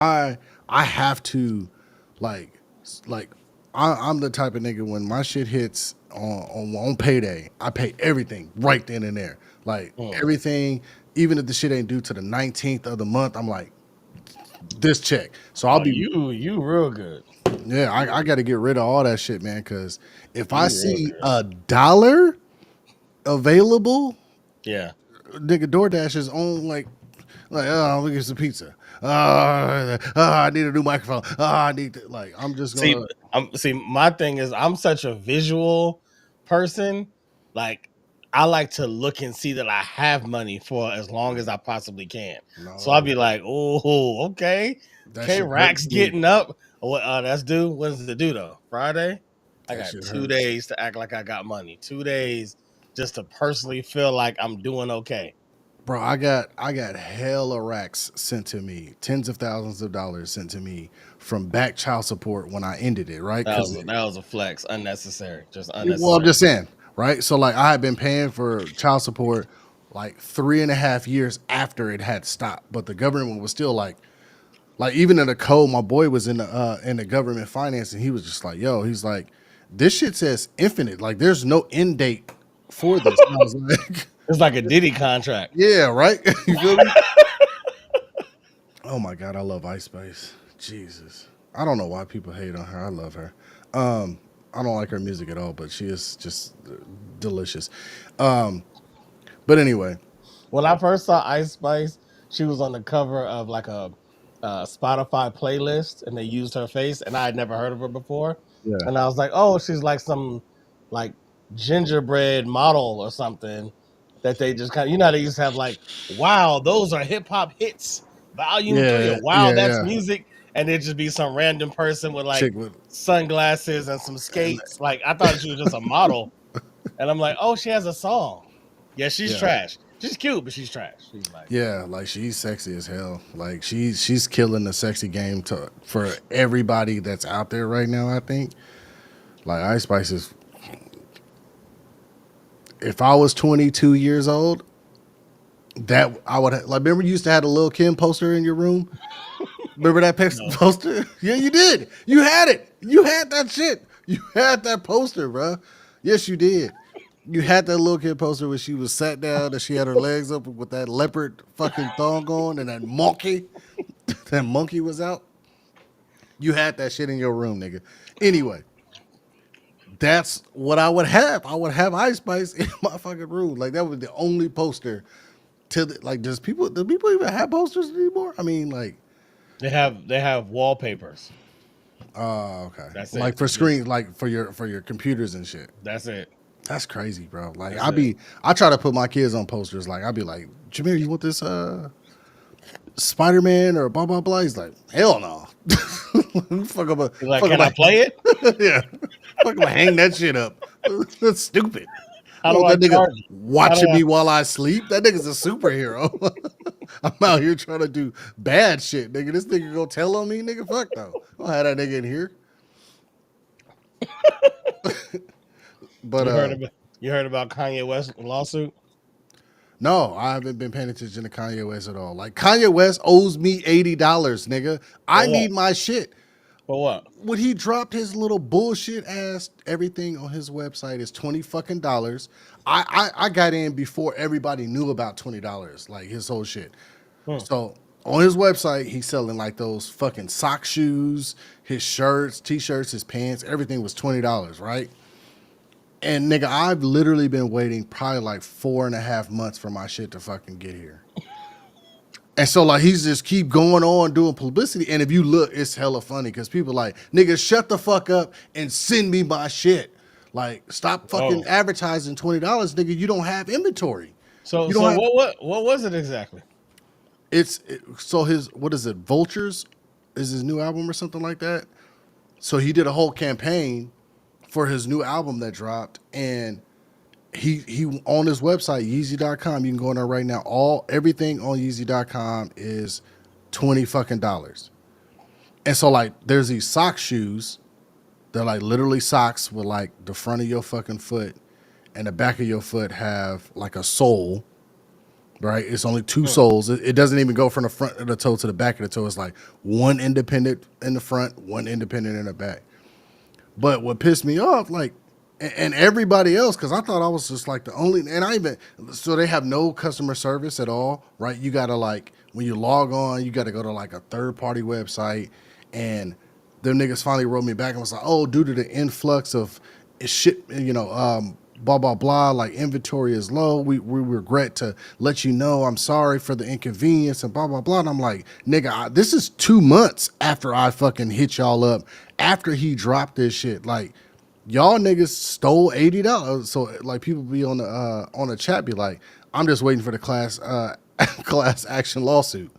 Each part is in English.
I I have to like like I'm the type of nigga when my shit hits on payday, I pay everything right then and there. Like Mm. everything, even if the shit ain't due to the 19th of the month, I'm like this check. So I'll Oh, be you real good. yeah, I got to get rid of all that shit, man. Because if I You real see good. $1 available, Yeah. nigga, DoorDash is on like, oh, look at some pizza. I need a new microphone. I need to, like, I'm just See, gonna, my thing is I'm such a visual person. Like I like to look and see that I have money for as long as I possibly can. So I'll no, be like, oh, okay. that Okay, shit hurts Rack's me. getting up. What that's due? When's the due though? Friday? I That got shit two hurts. days to act like I got money. 2 days just to personally feel like I'm doing okay. Bro, I got hella racks sent to me, tens of thousands of dollars sent to me from back child support when I ended it, right? Because That was a flex, unnecessary, just well, I'm unnecessary. just saying, right? So like I had been paying for child support like 3.5 years after it had stopped, but the government was still like even in the code, my boy was in the government finance, and he was just like, "Yo," he's like, "This shit says infinite. Like, there's no end date for this." And I was like, It's like a Diddy contract. "Yeah, right." You feel me? Oh my god, I love Ice Spice. Jesus, I don't know why people hate on her. I love her. I don't like her music at all, but she is just delicious. Um, but anyway, When I first saw Ice Spice, she was on the cover of like a Spotify playlist, and they used her face, and I had never heard of her before. yeah, And I was like, oh, she's like some like gingerbread model or something that they just kind of, they used to have like, wow, those are hip hop hits, volume three, yeah, or wow, yeah, that's yeah. music. And it'd just be some random person with like Chick with sunglasses and some and skates. Like I thought she was just a model. And I'm like, oh, she has a song. Yeah, she's yeah. trash. She's cute, but she's trash. She's like, Yeah, like she's sexy as hell. Like she's killing the sexy game for everybody that's out there right now. I think like Ice Spice is. If I was 22 years old, that I would like. Remember, you used to have a Lil Kim poster in your room. Remember that no. poster? Yeah, you did. You had it. You had that shit. You had that poster, bro. Yes, you did. You had that little kid poster where she was sat down and she had her legs up with that leopard fucking thong on and that monkey, that monkey was out. You had that shit in your room, nigga. Anyway, that's what I would have. I would have Ice Spice in my fucking room. Like that was the only poster to like. Do people even have posters anymore? I mean, like, They have wallpapers. okay, That's like it. for Just screen, like for your computers and shit. that's it. That's crazy, bro. Like That's it. I try to put my kids on posters. Like I'd be like, Jameer, you want this Spider Man or blah blah blah? He's like, hell no. He's like, Fuck can I up play it? yeah. Fuck am I hang that shit up? That's stupid. I How do want I that nigga charge it? How do watching I? me while I sleep. That nigga's a superhero. I'm out here trying to do bad shit, nigga. This nigga go tell on me, nigga. Fuck no. I don't have that nigga in here. But You heard about Kanye West lawsuit? no, I haven't been paying attention to Kanye West at all. Like Kanye West owes me $80, nigga. I For what? need my shit. For what? When he dropped his little bullshit ass everything on his website is 20 fucking dollars. I got in before everybody knew about $20, like his whole shit. Hmm. So on his website, he's selling like those fucking sock shoes, his shirts, t-shirts, his pants, everything was $20, right? And nigga, I've literally been waiting probably like 4.5 months for my shit to fucking get here. And so like he's just keep going on doing publicity. And if you look, it's hella funny because people like, nigga, shut the fuck up and send me my shit. Like, stop fucking Oh, advertising $20, nigga. You don't have inventory. so You don't have what was it exactly? so his what is it, Vultures is his new album or something like that. So he did a whole campaign for his new album that dropped, and he on his website Yeezy.com. You can go in there right now. Everything on Yeezy.com is 20 fucking dollars. And so like there's these sock shoes. They're like literally socks with like the front of your fucking foot and the back of your foot have like a sole right? It's only two soles. It doesn't even go from the front of the toe to the back of the toe. It's like one independent in the front, one independent in the back. But what pissed me off, like, and everybody else, because I thought I was just like the only, and I even, so they have no customer service at all, right? You gotta like, when you log on, you gotta go to like a third party website, and them niggas finally wrote me back and was like, oh, due to the influx of shit, blah blah blah, like inventory is low. We regret to let you know. I'm sorry for the inconvenience and blah blah blah. And I'm like, nigga, this is 2 months after I fucking hit y'all up after he dropped this shit. Like, y'all niggas stole $80. So like people be on the chat be like, I'm just waiting for the class action lawsuit.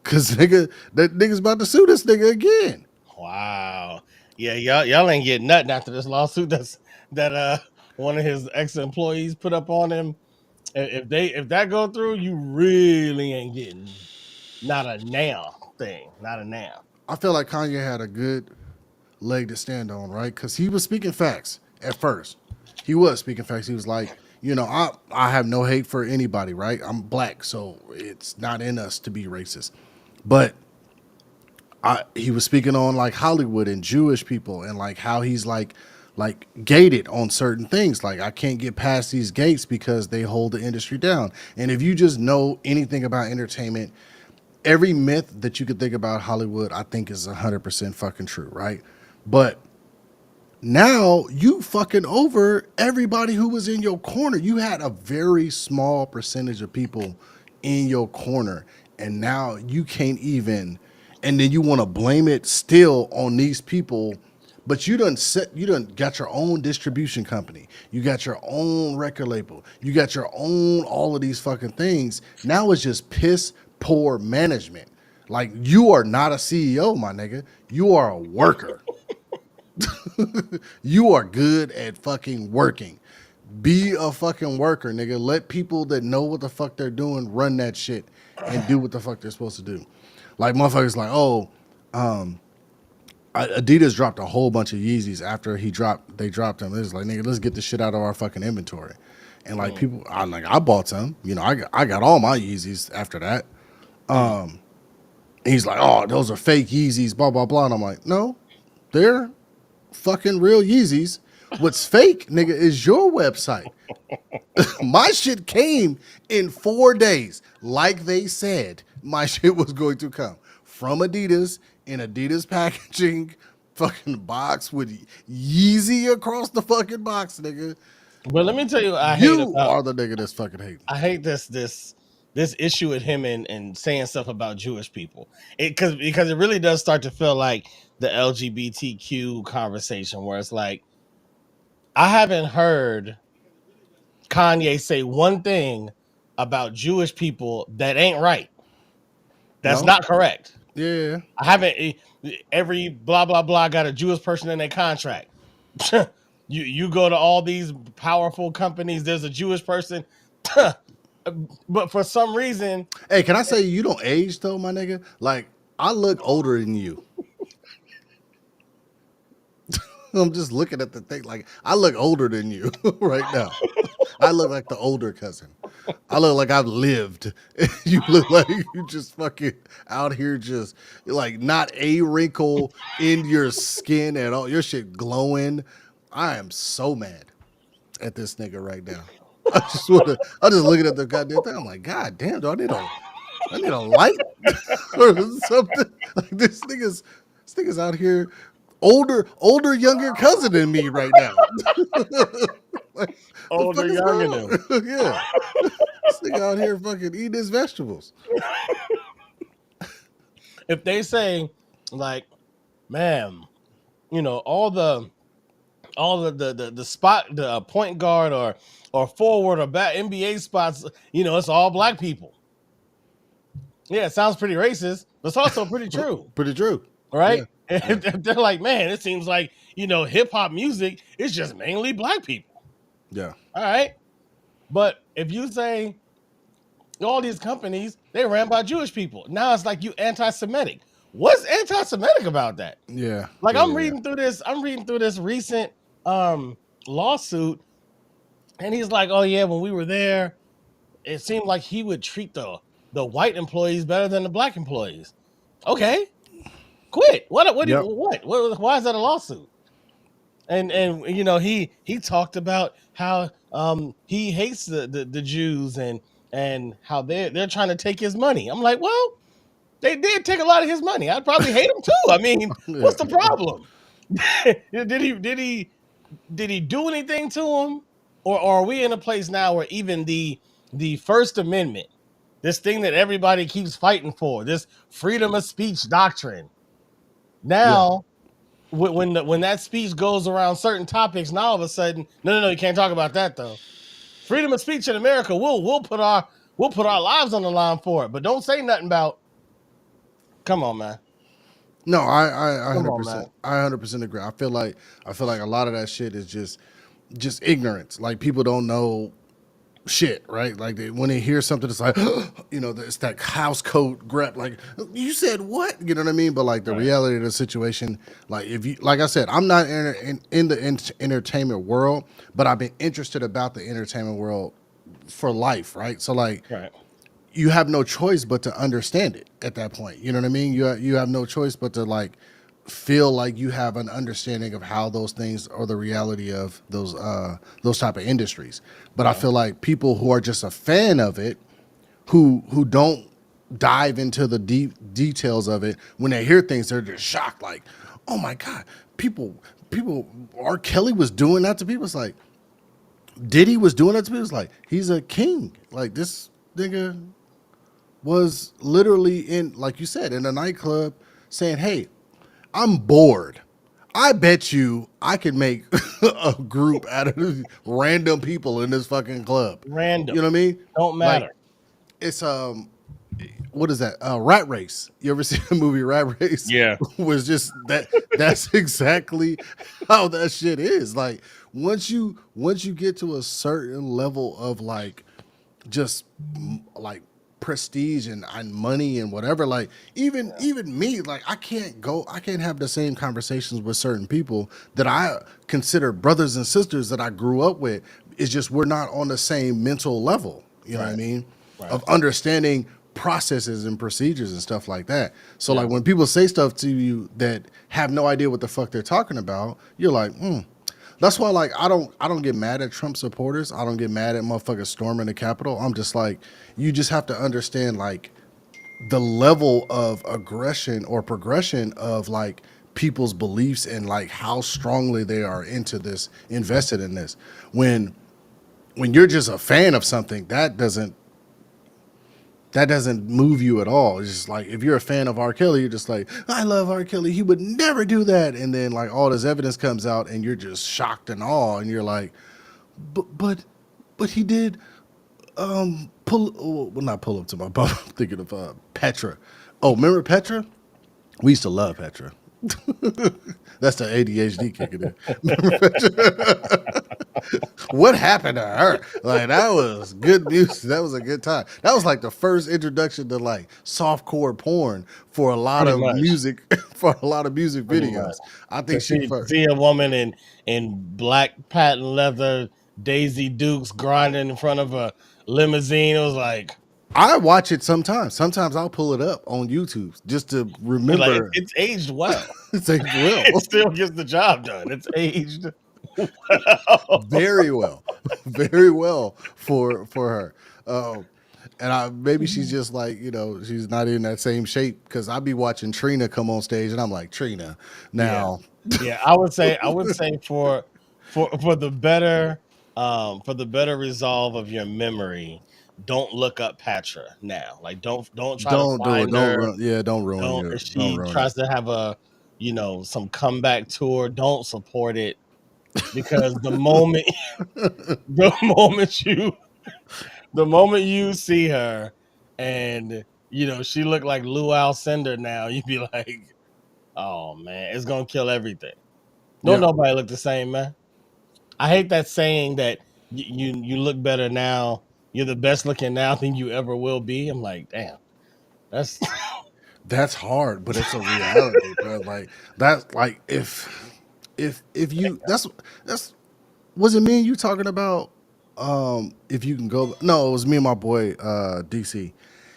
Cause that nigga's about to sue this nigga again. Wow. Yeah, y'all ain't getting nothing after this lawsuit that one of his ex-employees put up on him. If that go through, you really ain't getting not a now thing. Not a now. I feel like Kanye had a good leg to stand on, right? Because he was speaking facts at first. He was speaking facts. He was like, I have no hate for anybody, right? I'm black, so it's not in us to be racist. But he was speaking on like Hollywood and Jewish people and like how he's like gated on certain things. Like, I can't get past these gates because they hold the industry down. And if you just know anything about entertainment, every myth that you could think about Hollywood, I think is 100% fucking true, right? But now you fucking over everybody who was in your corner. You had a very small percentage of people in your corner, and now you can't even, and then you want to blame it still on these people. But you done got your own distribution company. You got your own record label. You got your own all of these fucking things. Now it's just piss poor management. Like, you are not a CEO, my nigga. You are a worker. You are good at fucking working. Be a fucking worker, nigga. Let people that know what the fuck they're doing run that shit and do what the fuck they're supposed to do. Like, motherfuckers like, Adidas dropped a whole bunch of Yeezys after they dropped them. It's like, nigga, let's get this shit out of our fucking inventory. And like people, I bought some. I got all my Yeezys after that. And he's like, oh, those are fake Yeezys, blah blah blah. And I'm like, no, they're fucking real Yeezys. What's fake, nigga, is your website. My shit came in 4 days, like they said my shit was going to come from Adidas in Adidas packaging, fucking box with Yeezy across the fucking box, nigga. But let me tell you, You are the nigga that's fucking hating. I hate this issue with him and saying stuff about Jewish people. Because it really does start to feel like the LGBTQ conversation where it's like, I haven't heard Kanye say one thing about Jewish people that ain't right. That's not correct. Yeah. I haven't. Every blah blah blah got a Jewish person in their contract. you go to all these powerful companies. There's a Jewish person, but for some reason, Hey, can I say you don't age though, my nigga? Like, I look older than you. I'm just looking at the thing. Like, I look older than you right now. I look like the older cousin. I look like I've lived. You look like you just fucking out here, just like not a wrinkle in your skin at all. Your shit glowing. I am so mad at this nigga right now. I'm just looking at the goddamn thing. I'm like, God damn, do I need a light or something? Like, this nigga's out here older younger cousin than me right now. Like, older younger than him. Yeah. This nigga out here fucking eating his vegetables. If they say, like, man, all the spot, the point guard or forward or back NBA spots, it's all black people. Yeah, it sounds pretty racist, but it's also pretty true. Pretty true. Right? Yeah. And they're like, man, it seems like, hip hop music is just mainly black people. Yeah. All right. But if you say all these companies, they ran by Jewish people, now it's like you anti-Semitic. What's anti-Semitic about that? Yeah. Like, yeah, I'm reading through this recent lawsuit, and he's like, oh yeah, when we were there, it seemed like he would treat the white employees better than the black employees. Okay, quit. Yep. Why is that a lawsuit? And you know, he talked about how he hates the Jews and how they're trying to take his money. I'm like, well, they did take a lot of his money. I'd probably hate him too. I mean, what's the problem? Did he do anything to him, or are we in a place now where even the First Amendment, this thing that everybody keeps fighting for, this freedom of speech doctrine, Yeah. now when that speech goes around certain topics, now all of a sudden, no, you can't talk about that though. Freedom of speech in America, we'll put our lives on the line for it, but don't say nothing about. Come on, man. No, I Come hundred on, man. percent, I 100% agree. I feel like a lot of that shit is just ignorance. Like people don't know shit, right? Like when they hear something, it's like, you know, it's that house coat grab. Like you said, what? You know what I mean? But like the Right. reality of the situation, like if you, like I said, I'm not in the entertainment world, but I've been interested about the entertainment world for life, right? So like Right. you have no choice but to understand it at that point. You know what I mean? You have no choice but to like feel like you have an understanding of how those things or the reality of those type of industries. But I Right. feel like people who are just a fan of it, who don't dive into the deep details of it, when they hear things, they're just shocked. Like, oh my god, people, R. Kelly was doing that to people. It's like Diddy was doing that to people. It's like he's a king. Like this nigga was literally in, like you said, in a nightclub saying, "Hey, I'm bored. I bet you I could make a group out of random people in this fucking club." You Random. know what I mean? Don't Like matter. it's what is that? Rat Race. You ever seen the movie Rat Race? Yeah. Was just that. That's exactly how that shit is. Like once you get to a certain level of like just like prestige and money and whatever, like even me, like I can't have the same conversations with certain people that I consider brothers and sisters that I grew up with. It's just we're not on the same mental level, you know what I Right. mean, Right. of understanding processes and procedures and stuff like that. So Yeah. like when people say stuff to you that have no idea what the fuck they're talking about, you're like, that's why, like, I don't get mad at Trump supporters. I don't get mad at motherfuckers storming the Capitol. I'm just like, you just have to understand like the level of aggression or progression of like people's beliefs and like how strongly they are into this, invested in this. When you're just a fan of something, that doesn't move you at all. It's just like if you're a fan of R. Kelly, you're just like, I love R. Kelly. He would never do that. And then like all this evidence comes out, and you're just shocked and awe, and you're like, but he did pull. Well, not pull up to my bum. I'm thinking of Petra. Oh, remember Petra? We used to love Petra. That's the ADHD kicking in. Remember Petra? What happened to her? Like that was good music. That was a good time. That was like the first introduction to like softcore porn for a lot Pretty of much. music for a lot of music Pretty much. videos. I To think she see first. see a woman in black patent leather, Daisy Dukes grinding in front of a limousine. It was like I watch it sometimes. Sometimes I'll pull it up on YouTube just to remember. it's aged well. It's like It well, still gets the job done. It's aged well. very well, very well for her. And maybe she's just like, she's not in that same shape because I'd be watching Trina come on stage and I'm like, Trina, Yeah. now. Yeah. I would say for the better resolve of your memory, don't look up Patra now. Like don't try to Don't do it. find Don't her. ruin. Yeah, don't ruin Don't your. if Don't she ruin it. tries to have some comeback tour, don't support it because the moment you the moment you see her and she looked like Lou Alcindor now, you'd be like, oh man, it's gonna kill everything. Don't Yeah, nobody look the same, man. I hate that saying that you look better now. You're the best looking now than you ever will be. I'm like, damn, that's that's hard, but it's a reality, bro. Like that's like if you that's was it me and you talking about? If you can go, no, it was me and my boy DC.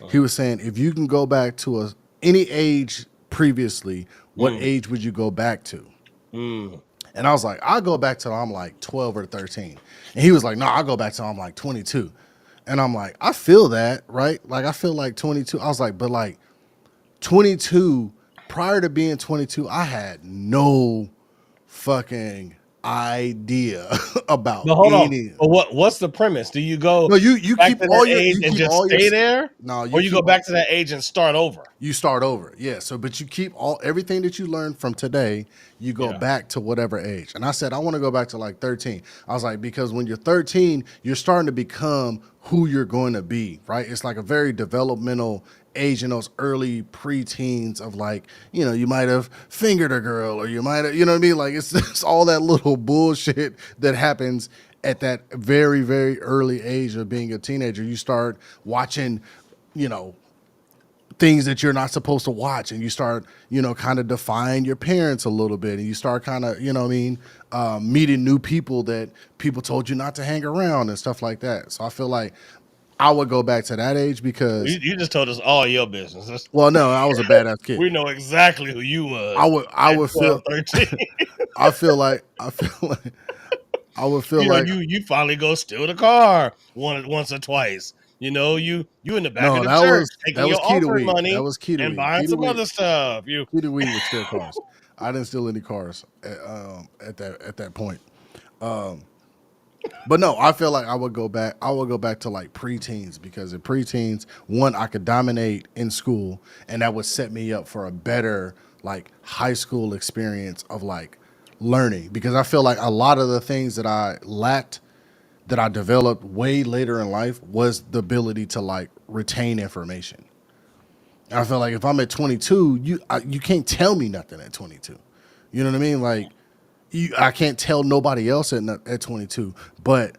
He Uh-huh. was saying if you can go back to any age previously, what Mm, age would you go back to? mm. And I was like, I'll go back till I'm like 12 or 13. And he was like, no, I'll go back till I'm like 22. And I'm like, I feel that, right? Like I feel like 22. I was like, but like 22, prior to being 22, I had no fucking idea about But hold on. any. But what's the premise? Do you go No, you back keep to that all your age you and keep just all your stay there, no, or you you go keep all, back to that age and start over? you start over. Yeah. So but you keep all everything that you learned from today, you go Yeah. back to whatever age. And I said, I want to go back to like 13. I was like, because when you're 13, you're starting to become who you're going to be, right? It's like a very developmental age in those early preteens of like, you might have fingered a girl or you might have, you know what I mean? Like it's all that little bullshit that happens at that very, very early age of being a teenager. You start watching, you know, things that you're not supposed to watch, and you start kind of defying your parents a little bit, and you start kind of what I mean, meeting new people that people told you not to hang around and stuff like that. So I feel like I would go back to that age because, You just told us all your business. well, no, I was a badass kid. We know exactly who you i was would i at would 12, feel 13. I feel like I would feel You know, like you finally go steal the car once or twice. You know, you in the back of no, the that church was taking that was your key to offering weed. That money was key to and weed. buying Key to some weed. other stuff. You Key to weed would steal cars. I didn't steal any cars at that point. But no, I feel like I would go back. I would go back to like preteens, because in preteens, one, I could dominate in school, and that would set me up for a better like high school experience of like learning. Because I feel like a lot of the things that I lacked, that I developed way later in life, was the ability to like retain information. And I feel like if I'm at 22, you can't tell me nothing at 22. You know what I mean? Like I can't tell nobody else at 22, but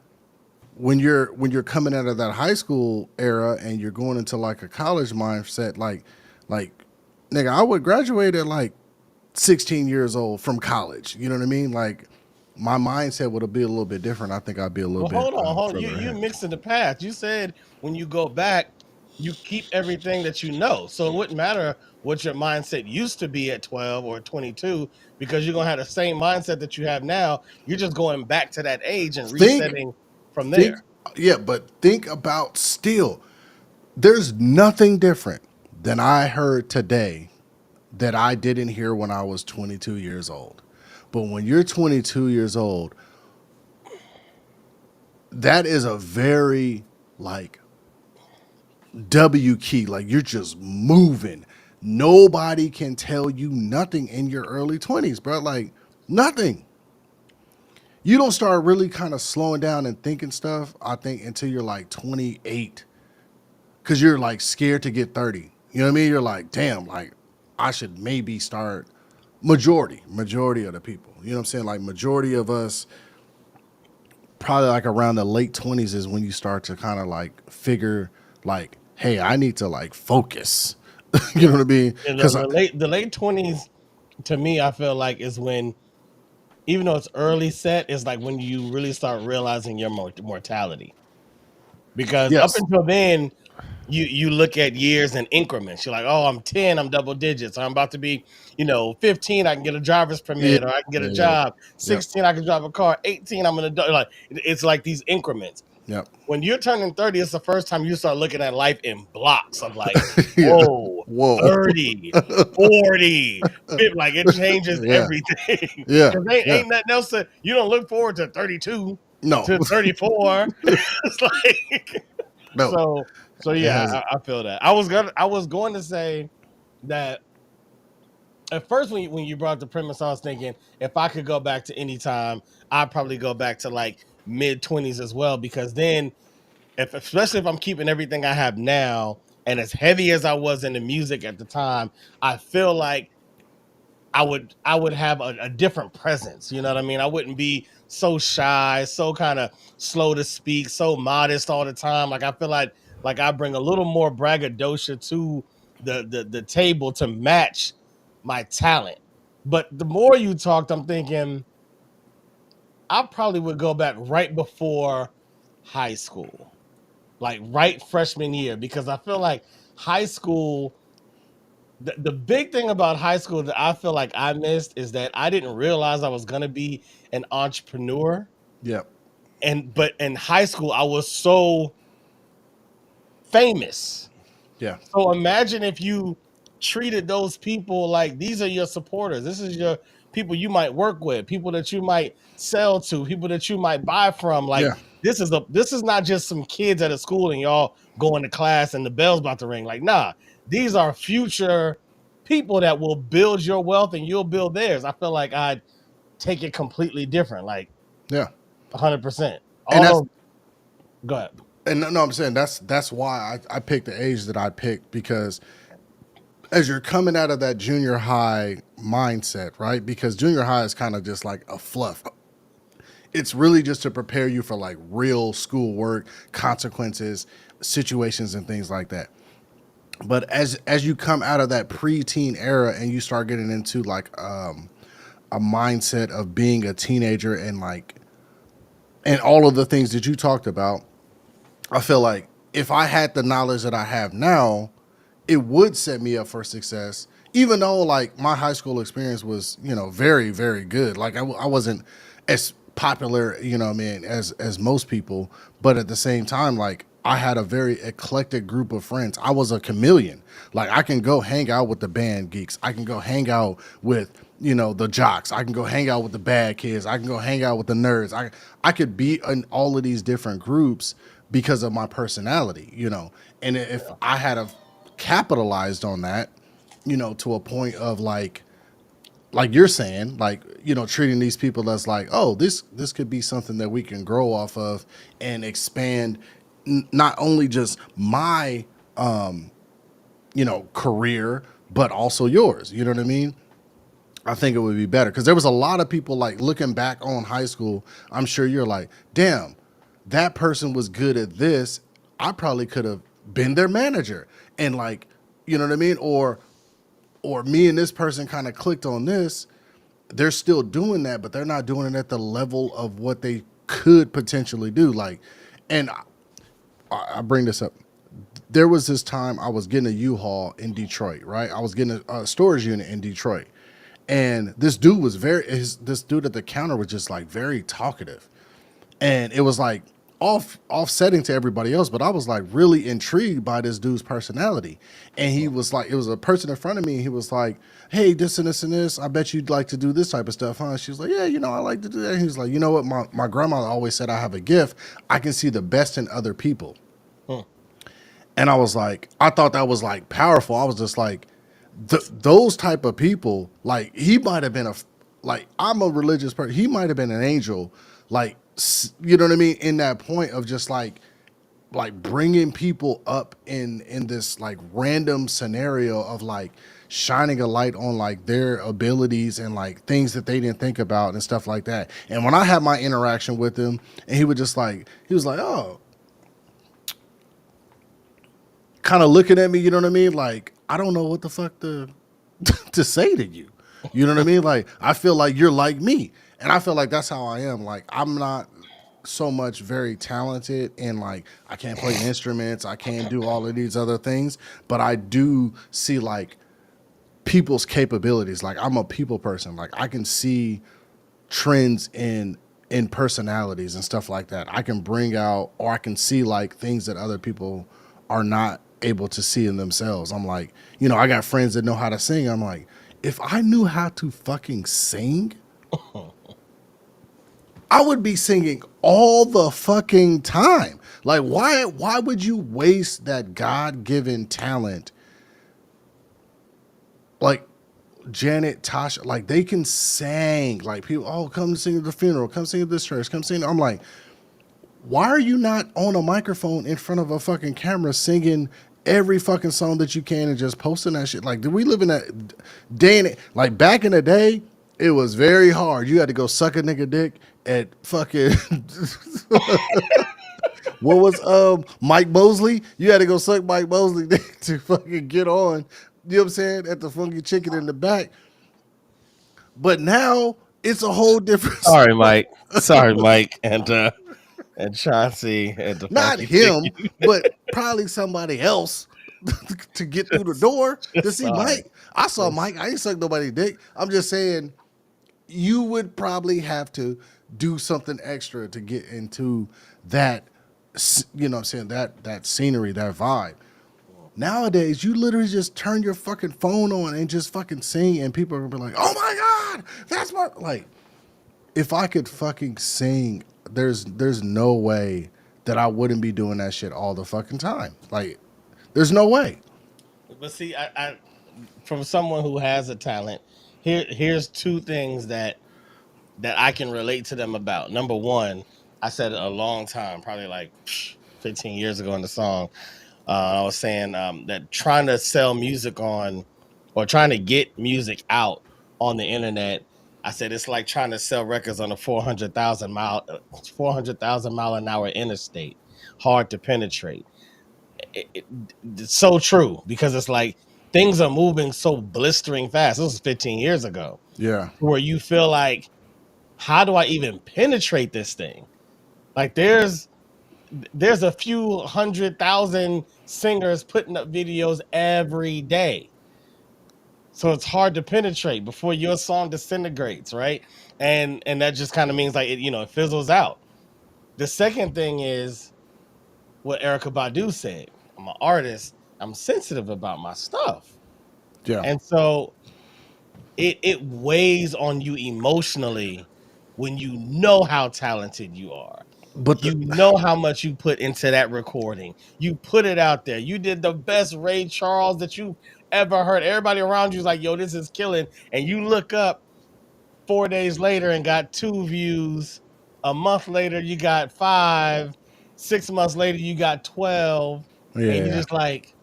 when you're coming out of that high school era and you're going into like a college mindset, like nigga, I would graduate at like 16 years old from college. You know what I mean? Like my mindset would be a little bit different. I think I'd be a little well, bit hold on. You further you ahead. mixing the past. You said when you go back, you keep everything that you know. So it wouldn't matter what your mindset used to be at 12 or 22 because you're gonna have the same mindset that you have now. You're just going back to that age and Think, resetting from think, there. yeah, but think about still. There's nothing different than I heard today that I didn't hear when I was 22 years old. But when you're 22 years old, that is a very like W key. Like you're just moving. Nobody can tell you nothing in your early 20s, bro. Like nothing. You don't start really kind of slowing down and thinking stuff, I think, until you're like 28. Cause you're like scared to get 30. You know what I mean? You're like, damn, like I should maybe start majority of the people. You know what I'm saying? Like majority of us, probably like around the late 20s is when you start to kind of like figure like, hey, I need to like focus. You know Yeah. what I mean? And Because the late 20s to me, I feel like is when, even though it's early set, is like when you really start realizing your mortality. Because up yes, until then, you look at years in increments. You're like, oh, I'm 10, I'm double digits. I'm about to be, 15, I can get a driver's yeah, permit or I can get a yeah, yeah, job. yep, 16, I can drive a car. 18, I'm an adult. Like it's like these increments. yep, When you're turning 30, it's the first time you start looking at life in blocks of like, yeah. whoa, Whoa, 30, 40, 50, like it changes yeah, everything. yeah, Because yeah. ain't nothing else that you don't look forward to 32 No, to 34. It's like no, so it yeah, hasn't. I feel that. I was going to say that at first when you brought the premise, I was thinking if I could go back to any time, I'd probably go back to like mid 20s as well, because then if especially if I'm keeping everything I have now, and as heavy as I was in the music at the time, I feel like I would have a different presence. You know what I mean? I wouldn't be so shy, so kind of slow to speak, so modest all the time. Like I feel like I bring a little more braggadocio to the table to match my talent. But the more you talked, I'm thinking I probably would go back right before high school, like right freshman year, because I feel like high school, the big thing about high school that I feel like I missed is that I didn't realize I was going to be an entrepreneur. Yep. But in high school, I was so famous. Yeah. So imagine if you treated those people like these are your supporters. This is your people you might work with, people that you might sell to, people that you might buy from. Like Yeah. this is not just some kids at a school and y'all going to class and the bell's about to ring. Like, nah, these are future people that will build your wealth and you'll build theirs. I feel like I'd take it completely different, like Yeah. 100%. And that's Go ahead. and no, I'm saying that's why I picked the age that I picked, because as you're coming out of that junior high mindset, right? Because junior high is kind of just like a fluff. It's really just to prepare you for like real school work, consequences, situations, and things like that. But as you come out of that preteen era and you start getting into like a mindset of being a teenager and like and all of the things that you talked about, I feel like if I had the knowledge that I have now, it would set me up for success. Even though like my high school experience was, very, very good. Like I wasn't as popular, I mean, as most people, but at the same time, like I had a very eclectic group of friends. I was a chameleon. Like I can go hang out with the band geeks. I can go hang out with, the jocks. I can go hang out with the bad kids. I can go hang out with the nerds. I could be in all of these different groups because of my personality, And if I had a capitalized on that, to a point of like you're saying, like, treating these people as like, oh, this could be something that we can grow off of and expand not only just my career, but also yours. You know what I mean? I think it would be better because there was a lot of people like looking back on high school. I'm sure you're like, damn, that person was good at this. I probably could have been their manager, and like, you know what I mean? Or me and this person kind of clicked on this. They're still doing that, but they're not doing it at the level of what they could potentially do. Like, and I bring this up. There was this time I was getting a U-Haul in Detroit, right? I was getting a storage unit in Detroit. And this dude was this dude at the counter was just like very talkative. And it was like offsetting to everybody else, but I was like really intrigued by this dude's personality. And he was like, it was a person in front of me. And he was like, hey, this and this and this. I bet you'd like to do this type of stuff, huh? She was like, yeah, I like to do that. And he was like, you know what? My grandmother always said I have a gift. I can see the best in other people. Huh. And I was like, I thought that was like powerful. I was just like, those type of people, like he might have been like I'm a religious person. He might have been an angel, like, you know what I mean? In that point of just like bringing people up in this like random scenario of like shining a light on like their abilities and like things that they didn't think about and stuff like that. And when I had my interaction with him and he was like, oh, kind of looking at me, you know what I mean? Like, I don't know what the fuck to to say to you. You know what I mean? Like, I feel like you're like me. And I feel like that's how I am. Like, I'm not so much very talented and like I can't play instruments, I can't do all of these other things, but I do see like people's capabilities. Like I'm a people person. Like I can see trends in personalities and stuff like that. I can bring out or I can see like things that other people are not able to see in themselves. I'm like, I got friends that know how to sing. I'm like, if I knew how to fucking sing, I would be singing all the fucking time. Like, why would you waste that God-given talent? Like Janet, Tasha, like they can sing. Like people, oh, come sing at the funeral, come sing at this church, come sing. I'm like, why are you not on a microphone in front of a fucking camera singing every fucking song that you can and just posting that shit? Like, do we live in that day and like back in the day? It was very hard. You had to go suck a nigga dick at fucking what was Mike Mosley? You had to go suck Mike Mosley dick to fucking get on. You know what I'm saying? At the Funky Chicken in the back. But now it's a whole different Sorry, Mike. Sorry, Mike. And And Chauncey and the Not funky him, chicken. but probably somebody else to get through the door to Just see sorry. Mike. I saw Just Mike. I ain't sucked nobody dick. I'm just saying you would probably have to do something extra to get into that, you know what I'm saying, that scenery, that vibe. Nowadays, you literally just turn your fucking phone on and just fucking sing, and people are gonna be like, "Oh my god, that's my like." If I could fucking sing, there's no way that I wouldn't be doing that shit all the fucking time. Like, there's no way. but see, I from someone who has a talent, here's two things that I can relate to them about. Number one, I said it a long time, probably like 15 years ago in the song. I was saying that trying to sell music on or trying to get music out on the internet. I said it's like trying to sell records on a 400,000 mile an hour interstate. Hard to penetrate. It's so true because it's like things are moving so blistering fast. This was 15 years ago, Yeah, where you feel like, how do I even penetrate this thing? Like there's a few 100,000 singers putting up videos every day. So it's hard to penetrate before your song disintegrates, right? And that just kind of means like it fizzles out. The second thing is what Erica Badu said. I'm an artist. I'm sensitive about my stuff. yeah. And so it weighs on you emotionally when you know how talented you are. But You know how much you put into that recording. You put it out there. You did the best Ray Charles that you've ever heard. Everybody around you is like, yo, this is killing. And you look up 4 days later and got 2 views. A month later, you got 5. 6 months later, you got 12. And you're yeah, just like,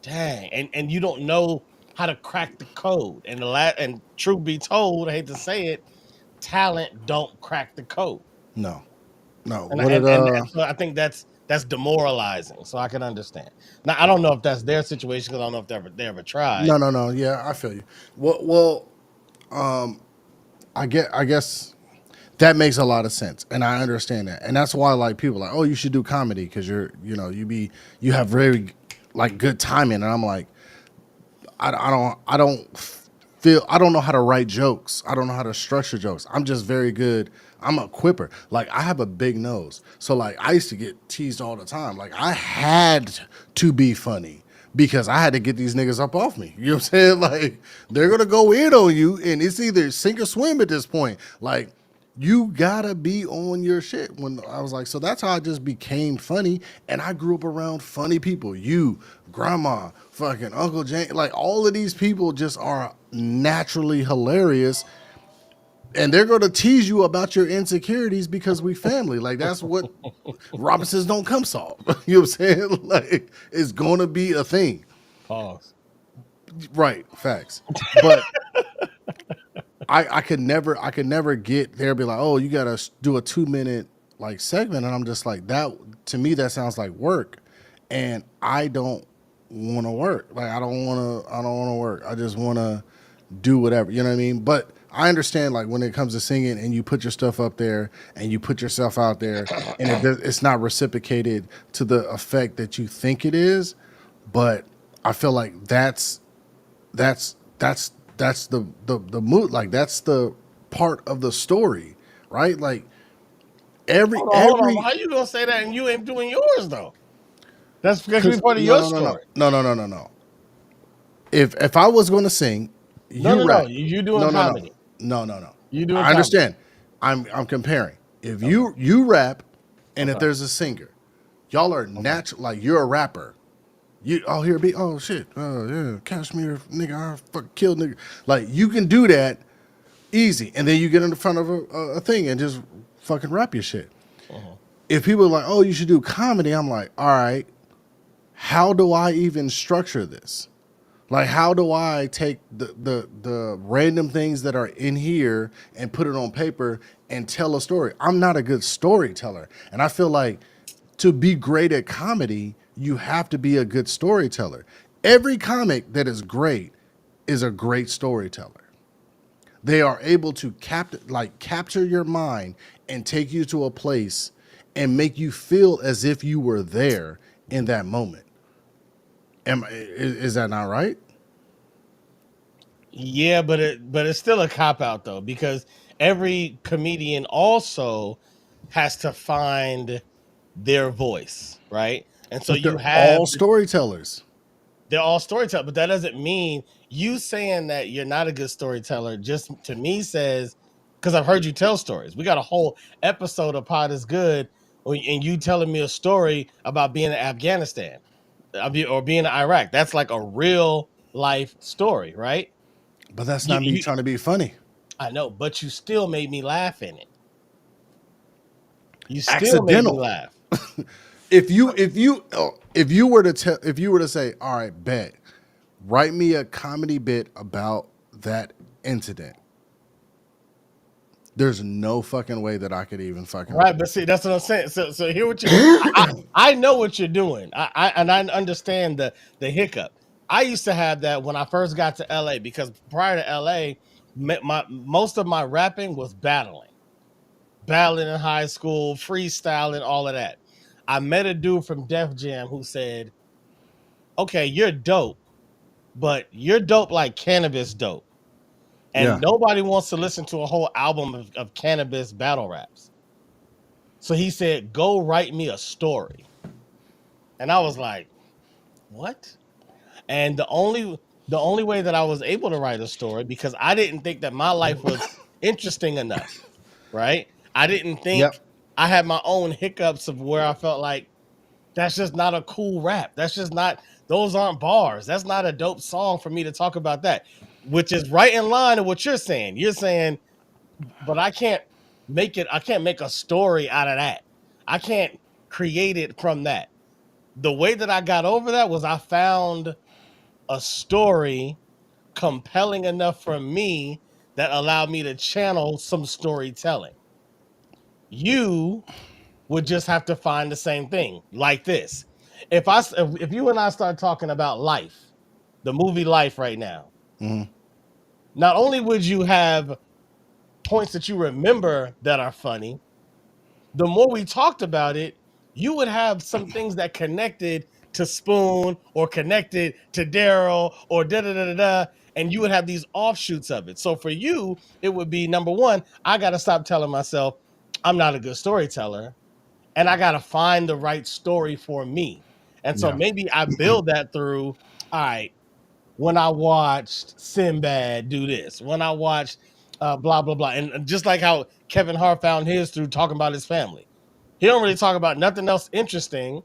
dang. And you don't know how to crack the code. And truth be told, I hate to say it, talent don't crack the code. no, no. And What it so I think that's demoralizing. So I can understand. Now I don't know if that's their situation because I don't know if they ever tried. no. Yeah, I feel you. Well, I guess that makes a lot of sense, and I understand that, and that's why like people are like, oh, you should do comedy because you have very like good timing, and I'm like, I don't feel I don't know how to write jokes. I don't know how to structure jokes. I'm just very good. I'm a quipper. Like I have a big nose. So like I used to get teased all the time. Like I had to be funny because I had to get these niggas up off me. You know what I'm saying? Like they're gonna go in on you and it's either sink or swim at this point. Like you gotta be on your shit. When I was like, so that's how I just became funny, and I grew up around funny people. You, grandma, fucking Uncle Jane, like all of these people just are naturally hilarious, and they're gonna tease you about your insecurities because we family. Like that's what Robinsons don't come solve. You know what I'm saying? Like it's gonna be a thing, Pause. right? Facts, but I could never get there and be like, oh, you gotta do a 2 minute like segment, and I'm just like that. To me, that sounds like work, and I don't want to work. Like I don't want to work. I just want to do whatever. You know what I mean? But I understand like when it comes to singing, and you put your stuff up there, and you put yourself out there, and it's not reciprocated to the effect that you think it is. But I feel like that's the mood, like that's the part of the story, right? Like every Hold on. every How you gonna say that and you ain't doing yours though? That's because we because part of no your no no no story. no no no no no if I was going to sing, No, you no, no. rap. You doing No no no comedy. no no no You doing I comedy. understand. I'm comparing. If Okay. you rap, and if Okay. there's a singer, y'all are Okay. natural. Like you're a rapper. You all hear beat. Oh shit. Yeah. Cashmere nigga. I fuck killed nigga. Like you can do that easy, and then you get in the front of a thing and just fucking rap your shit. Uh-huh. If people are like, oh, you should do comedy, I'm like, all right, how do I even structure this? Like, how do I take the random things that are in here and put it on paper and tell a story? I'm not a good storyteller, and I feel like to be great at comedy, you have to be a good storyteller. Every comic that is great is a great storyteller. They are able to capture your mind and take you to a place and make you feel as if you were there in that moment. Is that not right? Yeah, but it's still a cop out though, because every comedian also has to find their voice, right? And so But you they're have all storytellers. they're all storytellers, but that doesn't mean you saying that you're not a good storyteller. Just to me says, because I've heard you tell stories. We got a whole episode of Pod is Good, and you telling me a story about being in Afghanistan, or being in Iraq. That's like a real life story, right? But that's You, not me you, trying to be funny. I know, but you still made me laugh in it. You still made me Accidental. laugh. If you were to say, all right, bet, write me a comedy bit about that incident. There's no fucking way that I could even fucking. Right, but see, that's what I'm saying. So here what I know what you're doing. I understand the hiccup. I used to have that when I first got to LA, because prior to LA, most of my rapping was battling in high school, freestyling, all of that. I met a dude from Def Jam who said, "Okay, you're dope, but you're dope like Cannabis dope, and Yeah. nobody wants to listen to a whole album of Cannabis battle raps." So he said, "Go write me a story." And I was like, "What?" And the only way that I was able to write a story, because I didn't think that my life was interesting enough, right? I didn't think, Yep. I had my own hiccups of where I felt like that's just not a cool rap. That's just not, those aren't bars. That's not a dope song for me to talk about that, which is right in line with what you're saying. You're saying, but I can't make a story out of that. I can't create it from that. The way that I got over that was I found a story compelling enough for me that allowed me to channel some storytelling. You would just have to find the same thing like this. If you and I start talking about Life, the movie Life right now, Mhm. not only would you have points that you remember that are funny, the more we talked about it, you would have some things that connected to Spoon or connected to Daryl or da da da da da, and you would have these offshoots of it. So for you, it would be, number one, I got to stop telling myself I'm not a good storyteller, and I got to find the right story for me. And so Yeah. maybe I build that through, all right, when I watched Sinbad do this, when I watched blah blah blah, and just like how Kevin Hart found his through talking about his family. He don't really talk about nothing else interesting.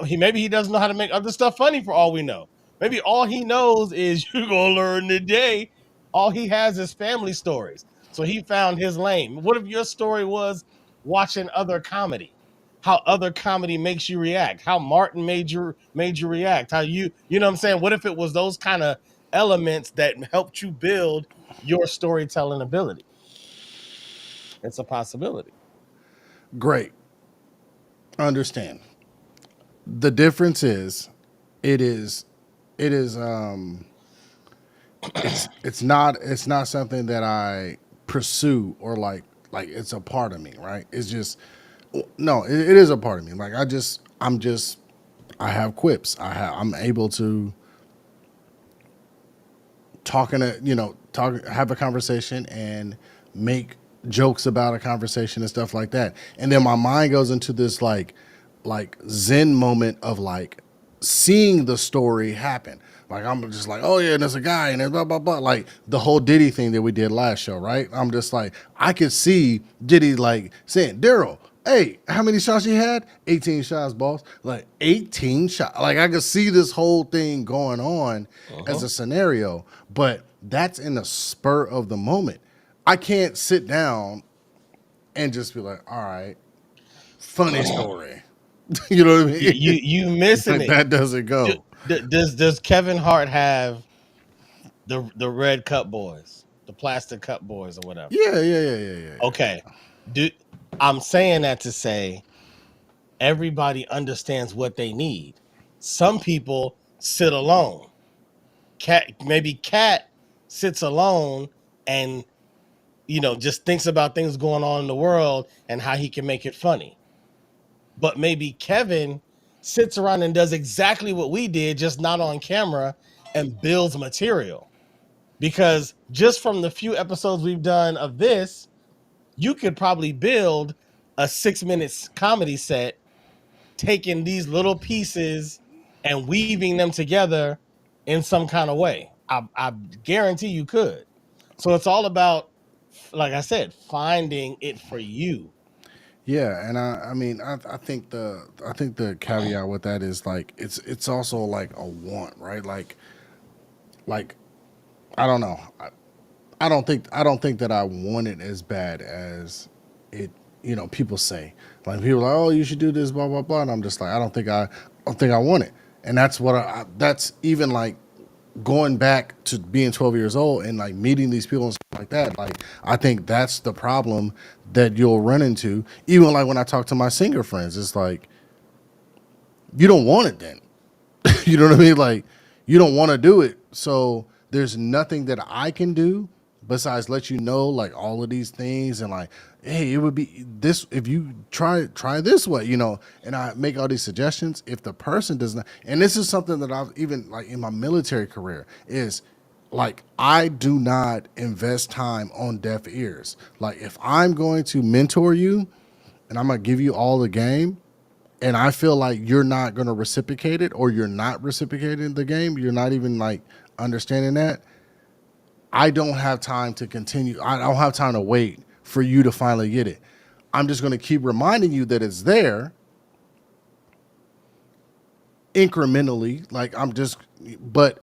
Maybe he doesn't know how to make other stuff funny, for all we know. Maybe all he knows is you're gonna learn today. All he has is family stories. So he found his lane. What if your story was watching other comedy? How other comedy makes you react? How Martin made you react? How you know what I'm saying? What if it was those kind of elements that helped you build your storytelling ability? It's a possibility. Great. Understand. The difference is, it is, it is, it's not something that I pursue, or like it's a part of me, right? It's just, no, it is a part of me. Like I have quips. I'm able to have a conversation and make jokes about a conversation and stuff like that. And then my mind goes into this like zen moment of like seeing the story happen. Like I'm just like, oh yeah, and there's a guy and there's blah blah blah. Like the whole Diddy thing that we did last show, right? I'm just like, I could see Diddy like saying, Daryl, hey, how many shots you had? 18 shots, boss. Like 18 shots. Like I could see this whole thing going on as Uh-huh. a scenario, but that's in the spur of the moment. I can't sit down and just be like, all right, funny story. You know what I You mean? you missing Like it. that doesn't Do- go. does Kevin Hart have the red cup boys, the plastic cup boys, or whatever? Yeah, yeah, yeah, yeah, yeah, yeah. Okay. Do I'm saying that to say everybody understands what they need. Some people sit alone. Cat sits alone and just thinks about things going on in the world and how he can make it funny. but maybe Kevin sits around and does exactly what we did, just not on camera, and builds material. Because just from the few episodes we've done of this, you could probably build a 6 minute comedy set, taking these little pieces and weaving them together in some kind of way. I guarantee you could. So it's all about, like I said, finding it for you. Yeah, and I mean, I think the caveat with that is like it's also like a want, right? Like I don't know. I don't think that I want it as bad as it. You know, people say like people are like, oh, you should do this, blah blah blah, and I'm just like, I don't think I want it, and that's what that's even like going back to being 12 years old and like meeting these people and stuff like that. Like I think that's the problem that you'll run into. Even like when I talk to my singer friends, it's like you don't want it then. You know what I mean? Like you don't want to do it. So there's nothing that I can do besides let you know like all of these things and like, hey, it would be this if you try this way, you know, and I make all these suggestions. If the person does not, and this is something that I've even like in my military career is like I do not invest time on deaf ears. Like if I'm going to mentor you and I'm gonna give you all the game, and I feel like you're not going to reciprocate it or you're not reciprocating the game, you're not even like understanding that, I don't have time to continue. I don't have time to wait for you to finally get it. I'm just going to keep reminding you that it's there incrementally. Like I'm just, but